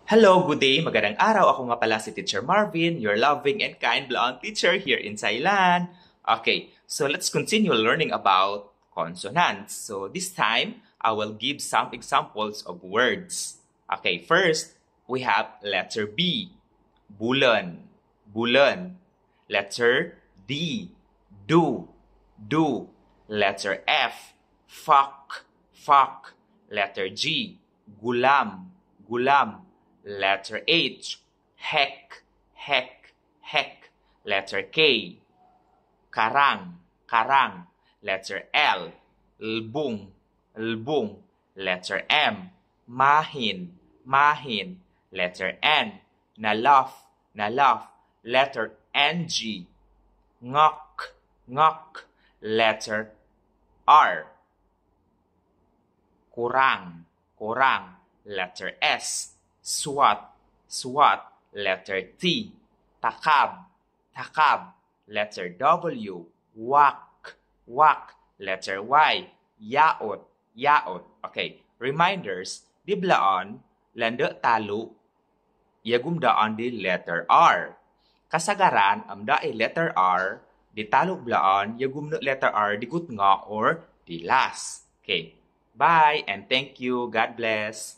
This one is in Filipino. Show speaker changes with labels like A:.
A: Hello, good day, magandang araw. Ako nga pala si Teacher Marvin, your loving and kind blonde teacher here in Thailand. Okay, so let's continue learning about consonants. So this time, I will give some examples of words. Okay, first, we have letter B, bulan, bulan. Letter D, do, do. Letter F, fuck, fuck. Letter G, gulam, gulam. Letter H, heck, heck, heck. Letter K, karang, karang. Letter L, lbung, lbung. Letter M, mahin, mahin. Letter N, nalaf, nalaf. Letter NG, ngok, ngok. Letter R, kurang, kurang. Letter S, swat, swat. Letter T, takab, takab. Letter W, wak, wak. Letter Y, yaot, yaot. Okay, reminders, di blaan, landa talo, yagum daan di letter R. Kasagaran, amda ay letter R, di talo blaan, yagum na letter R, di gut nga or di last. Okay, bye and thank you. God bless.